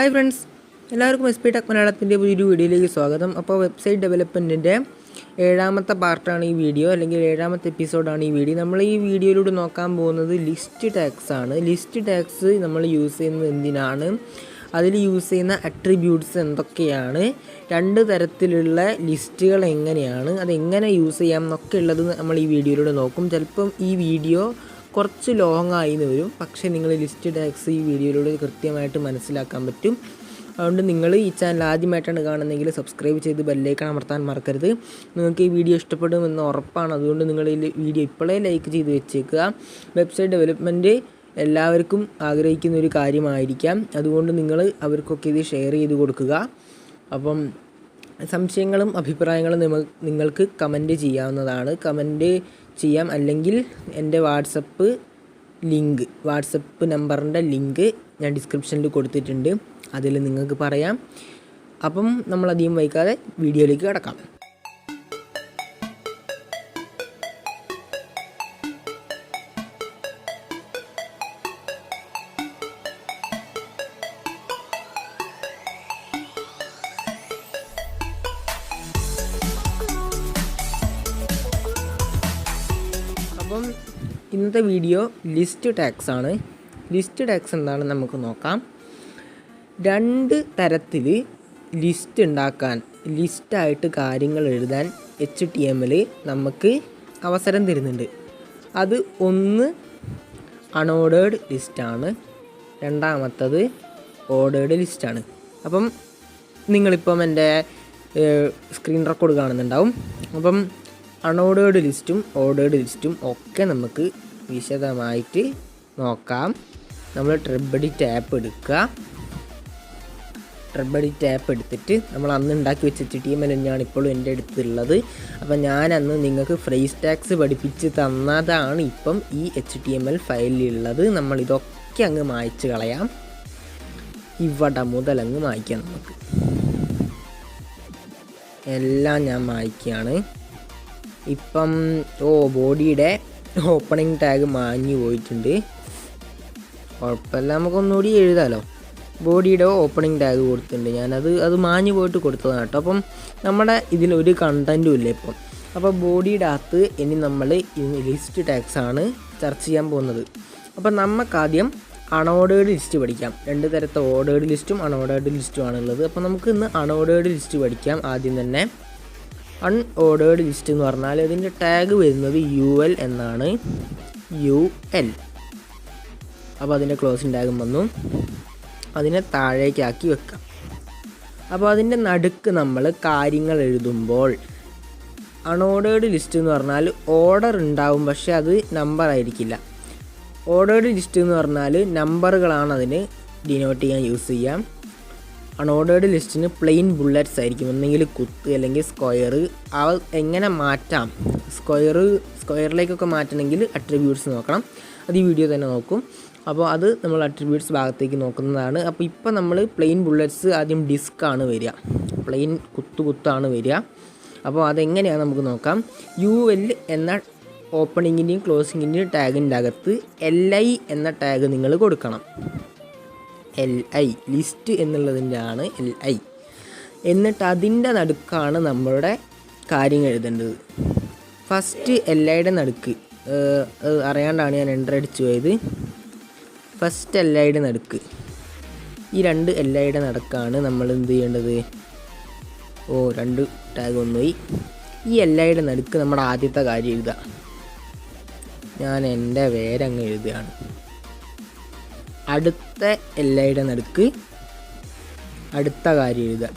Hi friends, എല്ലാവർക്കും SP tech മലയാളത്തിൻ്റെ ഒരു വീഡിയോയിലേക്ക് സ്വാഗതം. അപ്പോൾ വെബ്സൈറ്റ് ഡെവലപ്മെൻറ്റിൻ്റെ 7ാമത്തെ പാർട്ടാണ് ഈ വീഡിയോ, അല്ലെങ്കിൽ 7ാമത്തെ എപ്പിസോഡാണ് ഈ വീഡിയോ. നമ്മൾ ഈ വീഡിയോയിലൂടെ നോക്കാൻ പോകുന്നത് ലിസ്റ്റ് ടാഗ്സ് ആണ്. ലിസ്റ്റ് ടാഗ്സ് നമ്മൾ യൂസ് ചെയ്യുന്നത് എന്തിനാണ്, അതിൽ യൂസ് ചെയ്യുന്ന അട്രിബ്യൂട്ട്സ് എന്തൊക്കെയാണ്, 2 തരത്തിലുള്ള ലിസ്റ്റുകൾ എങ്ങനെയാണ്, അതെങ്ങനെ യൂസ് ചെയ്യാം എന്നൊക്കെ ഉള്ളത് നമ്മൾ ഈ വീഡിയോയിലൂടെ നോക്കും. ചിലപ്പം ഈ വീഡിയോ കുറച്ച് ലോങ് ആയിന്ന് വരും, പക്ഷേ നിങ്ങൾ ലിസ്റ്റ് ടാഗ്സ് ഈ വീഡിയോയിലൂടെ കൃത്യമായിട്ട് മനസ്സിലാക്കാൻ പറ്റും. അതുകൊണ്ട് നിങ്ങൾ ഈ ചാനൽ ആദ്യമായിട്ടാണ് കാണുന്നതെങ്കിൽ സബ്സ്ക്രൈബ് ചെയ്ത് ബെല്ലൈക്കൺ അമർത്താൻ മറക്കരുത്. നിങ്ങൾക്ക് ഈ വീഡിയോ ഇഷ്ടപ്പെടുമെന്ന് ഉറപ്പാണ്. അതുകൊണ്ട് നിങ്ങൾ ഈ വീഡിയോ ഇപ്പോഴേ ലൈക്ക് ചെയ്ത് വെച്ചേക്കുക. വെബ്സൈറ്റ് ഡെവലപ്മെൻറ്റ് എല്ലാവർക്കും ആഗ്രഹിക്കുന്ന ഒരു കാര്യമായിരിക്കാം. അതുകൊണ്ട് നിങ്ങൾ അവർക്കൊക്കെ ഇത് ഷെയർ ചെയ്ത് കൊടുക്കുക. അപ്പം സംശയങ്ങളും അഭിപ്രായങ്ങളും നിങ്ങൾക്ക് കമൻറ്റ് ചെയ്യാവുന്നതാണ്. കമൻറ്റ് ചെയ്യാം, അല്ലെങ്കിൽ എൻ്റെ വാട്സപ്പ് നമ്പറിൻ്റെ ലിങ്ക് ഞാൻ ഡിസ്ക്രിപ്ഷനിൽ കൊടുത്തിട്ടുണ്ട്, അതിൽ നിങ്ങൾക്ക് പറയാം. അപ്പം നമ്മളധികം വൈകാതെ വീഡിയോയിലേക്ക് കിടക്കാം. അപ്പം ഇന്നത്തെ വീഡിയോ ലിസ്റ്റ് ടാഗ്സ് ആണ്. ലിസ്റ്റ് ടാഗ്സ് എന്താണെന്ന് നമുക്ക് നോക്കാം. 2 തരത്തിൽ ലിസ്റ്റ് ഉണ്ടാക്കാൻ, ലിസ്റ്റായിട്ട് കാര്യങ്ങൾ എഴുതാൻ HTML നമുക്ക് അവസരം തരുന്നുണ്ട്. അത് ഒന്ന് അൺഓർഡേർഡ് ലിസ്റ്റാണ്, രണ്ടാമത്തത് ഓർഡേർഡ് ലിസ്റ്റാണ്. അപ്പം നിങ്ങളിപ്പം എൻ്റെ സ്ക്രീൻ റെക്കോർഡ് കാണുന്നുണ്ടാവും. അപ്പം അൺഓർഡേർഡ് ലിസ്റ്റും ഓർഡേർഡ് ലിസ്റ്റും ഒക്കെ നമുക്ക് വിശദമായിട്ട് നോക്കാം. നമ്മൾ ട്രിബഡി ടാപ്പ് എടുക്കുക. ട്രിബഡി ടാപ്പ് എടുത്തിട്ട് നമ്മൾ അന്ന് ഉണ്ടാക്കി വെച്ച HTML തന്നെയാണ് ഇപ്പോഴും എൻ്റെ അടുത്തുള്ളത്. അപ്പം ഞാനന്ന് നിങ്ങൾക്ക് ഫ്രേസ് ടാഗ്സ് പഠിപ്പിച്ച് തന്നതാണ് ഇപ്പം ഈ HTML ഫയലിലുള്ളത്. നമ്മളിതൊക്കെ അങ്ങ് മായ്ച്ച് കളയാം. ഇവിടെ മുതൽ അങ്ങ് മായ്ക്കാം. നമുക്ക് എല്ലാം ഞാൻ മായ്ക്കുകയാണ്. ഇപ്പം ബോഡിയുടെ ഓപ്പണിംഗ് ടാഗ് മാഞ്ഞു പോയിട്ടുണ്ട്. കുഴപ്പമില്ല, നമുക്കൊന്നുകൂടി എഴുതാമല്ലോ. ബോഡിയുടെ ഓപ്പണിംഗ് ടാഗ് കൊടുത്തിട്ടുണ്ട്, അത് മാഞ്ഞു പോയിട്ട് കൊടുത്തതാണ് കേട്ടോ. അപ്പം നമ്മുടെ ഇതിലൊരു കണ്ടൻറ്റും ഇല്ല ഇപ്പം. അപ്പോൾ ബോഡിയുടെ അകത്ത് ഇനി നമ്മൾ ലിസ്റ്റ് ടാഗ്സ് ആണ് ചർച്ച ചെയ്യാൻ പോകുന്നത്. അപ്പം നമുക്കാദ്യം അൺഓർഡേർഡ് ലിസ്റ്റ് പഠിക്കാം. 2 തരത്തെ ഓർഡേർഡ് ലിസ്റ്റും അൺഓർഡേർഡ് ലിസ്റ്റും ആണുള്ളത്. അപ്പോൾ നമുക്ക് ഇന്ന് അൺഓർഡേർഡ് ലിസ്റ്റ് പഠിക്കാം. ആദ്യം തന്നെ അൺഓർഡേർഡ് ലിസ്റ്റ് എന്ന് പറഞ്ഞാൽ അതിൻ്റെ ടാഗ് വരുന്നത് UL എന്നാണ്. UL. അപ്പോൾ അതിൻ്റെ ക്ലോസിങ് ടാഗും വന്നു. അതിനെ താഴേക്കാക്കി വെക്കാം. അപ്പോൾ അതിൻ്റെ നടുക്ക് നമ്മൾ കാര്യങ്ങൾ എഴുതുമ്പോൾ, അൺഓർഡേർഡ് ലിസ്റ്റ് എന്ന് പറഞ്ഞാൽ ഓർഡർ ഉണ്ടാവും, പക്ഷേ അത് നമ്പർ ആയിരിക്കില്ല. ഓർഡേർഡ് ലിസ്റ്റ് എന്ന് പറഞ്ഞാൽ നമ്പറുകളാണ് അതിന് ഡിനോട്ട് ചെയ്യാൻ യൂസ് ചെയ്യാം. അൺഓർഡേർഡ് ലിസ്റ്റിന് പ്ലെയിൻ ബുള്ളറ്റ്സ് ആയിരിക്കും, ഒന്നെങ്കിൽ കുത്ത് അല്ലെങ്കിൽ സ്ക്വയർ. എങ്ങനെ മാറ്റാം, സ്ക്വയറിലേക്കൊക്കെ മാറ്റണമെങ്കിൽ അട്രിബ്യൂട്ട്സ് നോക്കണം. അത് ഈ വീഡിയോ തന്നെ നോക്കും. അപ്പോൾ അത് നമ്മൾ അട്രിബ്യൂട്ട്സ് ഭാഗത്തേക്ക് നോക്കുന്നതാണ്. അപ്പോൾ ഇപ്പോൾ നമ്മൾ പ്ലെയിൻ ബുള്ളറ്റ്സ് ആദ്യം ഡിസ്ക്കാണ് വരിക, പ്ലെയിൻ കുത്താണ് വരിക. അപ്പോൾ അതെങ്ങനെയാണ് നമുക്ക് നോക്കാം. UL എന്ന ഓപ്പണിങ്ങിൻ്റെയും ക്ലോസിങ്ങിൻ്റെയും ടാഗിൻ്റെ അകത്ത് LI എന്ന ടാഗ് നിങ്ങൾ കൊടുക്കണം. LI ലിസ്റ്റ് എന്നുള്ളതിൻ്റെ ആണ് LI. എന്നിട്ട് അതിൻ്റെ നടുക്കാണ് നമ്മളുടെ കാര്യങ്ങൾ എഴുതേണ്ടത്. ഫസ്റ്റ് LIയുടെ നടുക്ക് അറിയാണ്ടാണ് ഞാൻ എൻ്റർ അടിച്ചു പോയത്. ഫസ്റ്റ് LIയുടെ നടുക്ക്, ഈ 2 LIയുടെ നടുക്കാണ് നമ്മൾ എന്ത് ചെയ്യേണ്ടത്. 2 ടാഗ് ഒന്നുപോയി. ഈ LIയുടെ നടുക്ക് നമ്മുടെ ആദ്യത്തെ കാര്യം എഴുതുക. ഞാൻ എൻ്റെ പേരങ്ങ് എഴുതുകയാണ്. അടുത്ത LIയുടെ നടുക്ക് അടുത്ത കാര്യം എഴുതുക.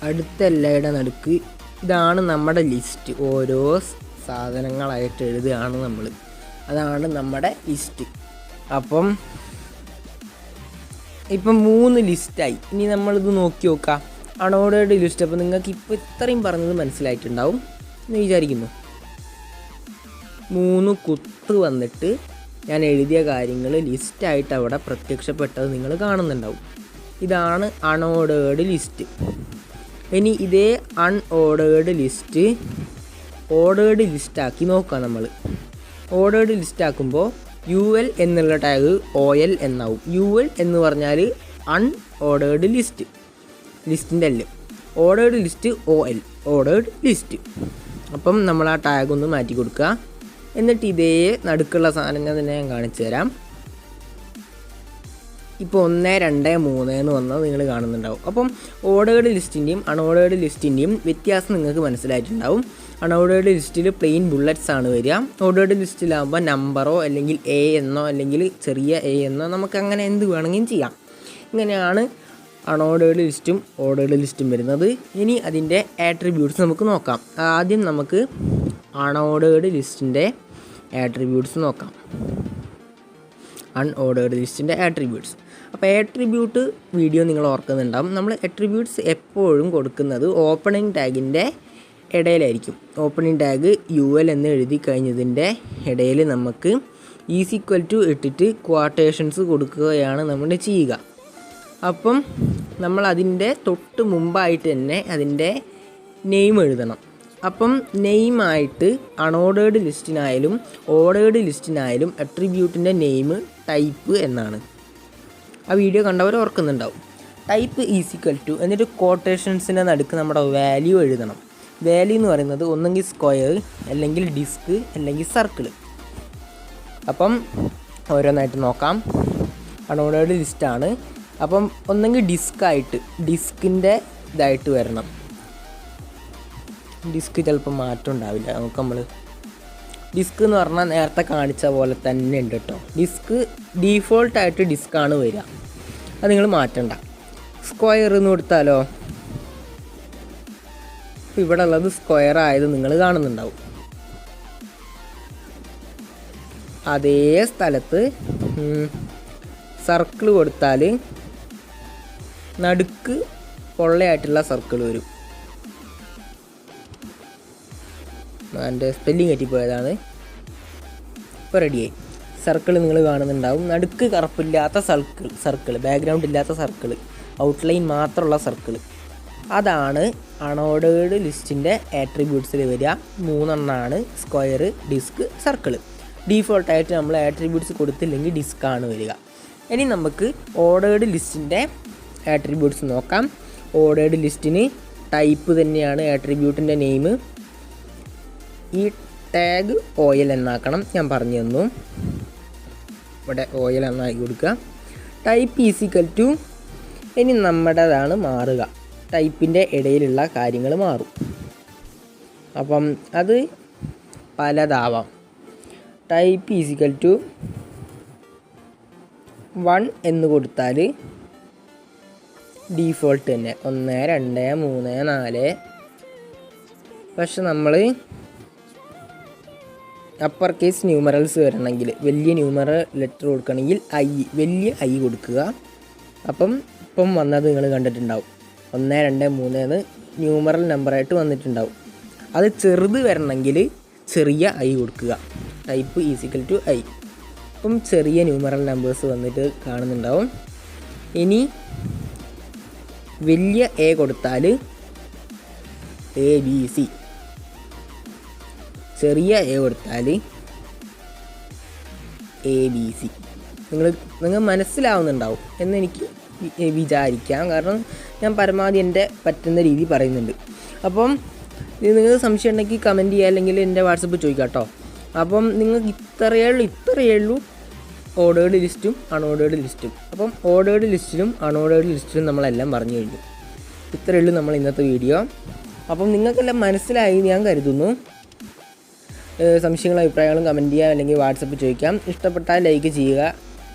അടുത്ത LIയുടെ നടുക്ക് ഇതാണ് നമ്മുടെ ലിസ്റ്റ്. ഓരോ സാധനങ്ങളായിട്ട് എഴുതുകയാണ് നമ്മൾ. അതാണ് നമ്മുടെ ലിസ്റ്റ്. അപ്പം ഇപ്പം 3 ലിസ്റ്റായി. ഇനി നമ്മളിത് നോക്കി നോക്കാം. Unordered list. അപ്പോൾ നിങ്ങൾക്ക് ഇപ്പോൾ ഇത്രയും പറഞ്ഞത് മനസ്സിലായിട്ടുണ്ടാവും എന്ന് വിചാരിക്കുന്നു. 3 കുത്ത് വന്നിട്ട് ഞാൻ എഴുതിയ കാര്യങ്ങൾ ലിസ്റ്റായിട്ട് അവിടെ പ്രത്യക്ഷപ്പെട്ടത് നിങ്ങൾ കാണുന്നുണ്ടാവും. ഇതാണ് അൺഓർഡേർഡ് ലിസ്റ്റ്. ഇനി ഇതേ അൺഓർഡേർഡ് ലിസ്റ്റ് ഓർഡേർഡ് ലിസ്റ്റാക്കി നോക്കാം. നമ്മൾ ഓർഡേർഡ് ലിസ്റ്റാക്കുമ്പോൾ UL എന്നുള്ള ടാഗ് OL എന്നാവും. UL എന്ന് പറഞ്ഞാൽ അൺഓർഡേർഡ് ലിസ്റ്റ്, ലിസ്റ്റിൻ്റെ അല്ല. Ordered list OL, ordered list. അപ്പം നമ്മൾ ആ ടാഗ് ഒന്ന് മാറ്റി കൊടുക്കുക. എന്നിട്ട് ഇതേ നടുക്കുള്ള സാധനം ഞാൻ കാണിച്ചു തരാം. ഇപ്പോൾ 1, 2, 3 എന്ന് വന്നത് നിങ്ങൾ കാണുന്നുണ്ടാവും. അപ്പം ഓർഡേർഡ് ലിസ്റ്റിൻ്റെയും അൺഓർഡേർഡ് ലിസ്റ്റിൻ്റെയും വ്യത്യാസം നിങ്ങൾക്ക് മനസ്സിലായിട്ടുണ്ടാവും. അൺഓർഡേർഡ് ലിസ്റ്റിൽ പ്ലെയിൻ ബുള്ളറ്റ്സ് ആണ് വരിക. ഓർഡേർഡ് ലിസ്റ്റിലാകുമ്പോൾ നമ്പറോ അല്ലെങ്കിൽ A എന്നോ അല്ലെങ്കിൽ ചെറിയ A എന്നോ നമുക്ക് അങ്ങനെ എന്ത് വേണമെങ്കിലും ചെയ്യാം. ഇങ്ങനെയാണ് അൺഓർഡേർഡ് ലിസ്റ്റും ഓർഡേർഡ് ലിസ്റ്റും വരുന്നത്. ഇനി അതിൻ്റെ ആട്രിബ്യൂട്ട്സ് നമുക്ക് നോക്കാം. ആദ്യം നമുക്ക് അൺഓർഡേർഡ് ലിസ്റ്റിൻ്റെ ആട്രിബ്യൂട്ട്സ് നോക്കാം. അൺഓർഡേർഡ് ലിസ്റ്റിൻ്റെ ആട്രിബ്യൂട്ട്സ്. അപ്പോൾ ആട്രിബ്യൂട്ട് വീഡിയോ നിങ്ങൾ ഓർക്കുന്നുണ്ടാവും. നമ്മൾ ആട്രിബ്യൂട്ട്സ് എപ്പോഴും കൊടുക്കുന്നത് ഓപ്പണിംഗ് ടാഗിൻ്റെ ഇടയിലായിരിക്കും. ഓപ്പണിംഗ് ടാഗ് UL എന്ന് എഴുതി കഴിഞ്ഞതിൻ്റെ ഇടയിൽ നമുക്ക് = ഇട്ടിട്ട് ക്വാട്ടേഷൻസ് കൊടുക്കുകയാണ് നമ്മൾ ചെയ്യുക. അപ്പം നമ്മൾ അതിൻ്റെ തൊട്ട് മുമ്പായിട്ട് തന്നെ അതിൻ്റെ നെയിം എഴുതണം. അപ്പം നെയിമായിട്ട് അൺഓർഡേർഡ് ലിസ്റ്റിനായാലും ഓർഡേർഡ് ലിസ്റ്റിനായാലും അട്രിബ്യൂട്ടിൻ്റെ നെയിം ടൈപ്പ് എന്നാണ്. ആ വീഡിയോ കണ്ടവർ ഓർക്കുന്നുണ്ടാവും. ടൈപ്പ് = എന്നിട്ട് ക്വോട്ടേഷൻസിൻ്റെ നടുക്ക് നമ്മുടെ വാല്യൂ എഴുതണം. വാല്യൂ എന്ന് പറയുന്നത് ഒന്നെങ്കിൽ സ്ക്വയർ, അല്ലെങ്കിൽ ഡിസ്ക്, അല്ലെങ്കിൽ സർക്കിൾ. അപ്പം ഓരോന്നായിട്ട് നോക്കാം. അൺഓർഡേർഡ് ലിസ്റ്റാണ്. അപ്പം ഒന്നെങ്കിൽ ഡിസ്കിൻ്റെ ഇതായിട്ട് വരണം. ഡിസ്ക് ചിലപ്പോൾ മാറ്റം ഉണ്ടാവില്ല. നമുക്ക് നമ്മൾ ഡിസ്ക് എന്ന് പറഞ്ഞാൽ നേരത്തെ കാണിച്ച പോലെ തന്നെ ഉണ്ട് കേട്ടോ. ഡിസ്ക് ഡീഫോൾട്ടായിട്ട് ഡിസ്ക്കാണ് വരിക. അത് നിങ്ങൾ മാറ്റണ്ട. സ്ക്വയർ എന്ന് കൊടുത്താലോ, ഇവിടെ ഉള്ളത് സ്ക്വയർ ആയത് നിങ്ങൾ കാണുന്നുണ്ടാവും. അതേ സ്ഥലത്ത് സർക്കിൾ കൊടുത്താൽ നടുക്ക് പൊള്ളയായിട്ടുള്ള സർക്കിൾ വരും. എൻ്റെ സ്പെല്ലിങ് തെറ്റിപ്പോയതാണ്. ഇപ്പോൾ റെഡിയായി. സർക്കിൾ നിങ്ങൾ കാണുന്നുണ്ടാവും. നടുക്ക് കറുപ്പില്ലാത്ത സർക്കിൾ, ബാക്ക്ഗ്രൗണ്ട് ഇല്ലാത്ത സർക്കിൾ, ഔട്ട്ലൈൻ മാത്രമുള്ള സർക്കിൾ. അതാണ് അൺഓർഡേർഡ് ലിസ്റ്റിൻ്റെ ആട്രിബ്യൂട്ട്സിൽ വരിക. 3 എണ്ണമാണ്: സ്ക്വയർ, ഡിസ്ക്, സർക്കിൾ. ഡീഫോൾട്ടായിട്ട് നമ്മൾ ആട്രിബ്യൂട്ട്സ് കൊടുത്തില്ലെങ്കിൽ ഡിസ്ക്കാണ് വരിക. ഇനി നമുക്ക് ഓർഡേർഡ് ലിസ്റ്റിൻ്റെ ആട്രിബ്യൂട്ട്സ് നോക്കാം. ഓർഡേർഡ് ലിസ്റ്റിന് ടൈപ്പ് തന്നെയാണ് ആട്രിബ്യൂട്ടിൻ്റെ നെയിം. ഈ ടാഗ് OL എന്നാക്കണം. ഞാൻ പറഞ്ഞു തന്നു. ഇവിടെ OL എന്നാക്കി കൊടുക്കുക. ടൈപ്പ് = ഇനി നമ്മുടേതാണ് മാറുക. ടൈപ്പിൻ്റെ ഇടയിലുള്ള കാര്യങ്ങൾ മാറും. അപ്പം അത് പലതാവാം. ടൈപ്പ് = 1 എന്ന് കൊടുത്താൽ ഡീഫോൾട്ട് തന്നെ 1, 2, 3, 4. പക്ഷെ നമ്മൾ അപ്പർ കേസ് ന്യൂമറൽസ് വരണമെങ്കിൽ, വലിയ ന്യൂമറൽ ലെറ്റർ കൊടുക്കണമെങ്കിൽ വലിയ I കൊടുക്കുക. അപ്പം ഇപ്പം വന്നത് നിങ്ങൾ കണ്ടിട്ടുണ്ടാവും. 1, 2, 3 എന്ന് ന്യൂമറൽ നമ്പറായിട്ട് വന്നിട്ടുണ്ടാവും. അത് ചെറുത് വരണമെങ്കിൽ ചെറിയ I കൊടുക്കുക. Type = I. അപ്പം ചെറിയ ന്യൂമറൽ നമ്പേഴ്സ് വന്നിട്ട് കാണുന്നുണ്ടാവും. ഇനി വലിയ A കൊടുത്താൽ ABC, ചെറിയ A കൊടുത്താൽ ABC. നിങ്ങൾ മനസ്സിലാവുന്നുണ്ടാവും എന്നെനിക്ക് വിചാരിക്കാം. കാരണം ഞാൻ പരമാവധി എൻ്റെ പറ്റുന്ന രീതി പറയുന്നുണ്ട്. അപ്പം നിങ്ങൾക്ക് സംശയം ഉണ്ടെങ്കിൽ കമൻറ്റ് ചെയ്യുക, അല്ലെങ്കിൽ എൻ്റെ വാട്സപ്പ് ചോദിക്കാം കേട്ടോ. അപ്പം നിങ്ങൾക്ക് ഇത്രയേ ഉള്ളൂ ഓർഡേർഡ് ലിസ്റ്റും അൺഓർഡേർഡ് ലിസ്റ്റും. അപ്പം ഓർഡേർഡ് ലിസ്റ്റിലും അൺഓർഡേർഡ് ലിസ്റ്റിലും നമ്മളെല്ലാം പറഞ്ഞു കഴിഞ്ഞു. ഇത്രയേ ഉള്ളൂ നമ്മൾ ഇന്നത്തെ വീഡിയോ. അപ്പം നിങ്ങൾക്കെല്ലാം മനസ്സിലായി ഞാൻ കരുതുന്നു. സംശയങ്ങളും അഭിപ്രായങ്ങളും കമൻറ്റ് ചെയ്യുക, അല്ലെങ്കിൽ വാട്സപ്പ് ചോദിക്കാം. ഇഷ്ടപ്പെട്ടാൽ ലൈക്ക് ചെയ്യുക,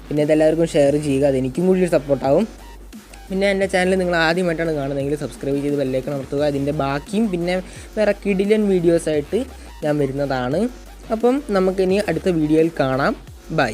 പിന്നെ ഇതെല്ലാവർക്കും ഷെയർ ചെയ്യുക. അതെനിക്കും കൂടി സപ്പോർട്ടാവും. പിന്നെ എൻ്റെ ചാനൽ നിങ്ങൾ ആദ്യമായിട്ടാണ് കാണുന്നതെങ്കിൽ സബ്സ്ക്രൈബ് ചെയ്ത് ബെല്ലൈക്കൺ അമർത്തുക. അതിൻ്റെ ബാക്കിയും പിന്നെ വേറെ കിടിലൻ വീഡിയോസായിട്ട് ഞാൻ വരുന്നതാണ്. അപ്പം നമുക്കിനി അടുത്ത വീഡിയോയിൽ കാണാം. ബൈ.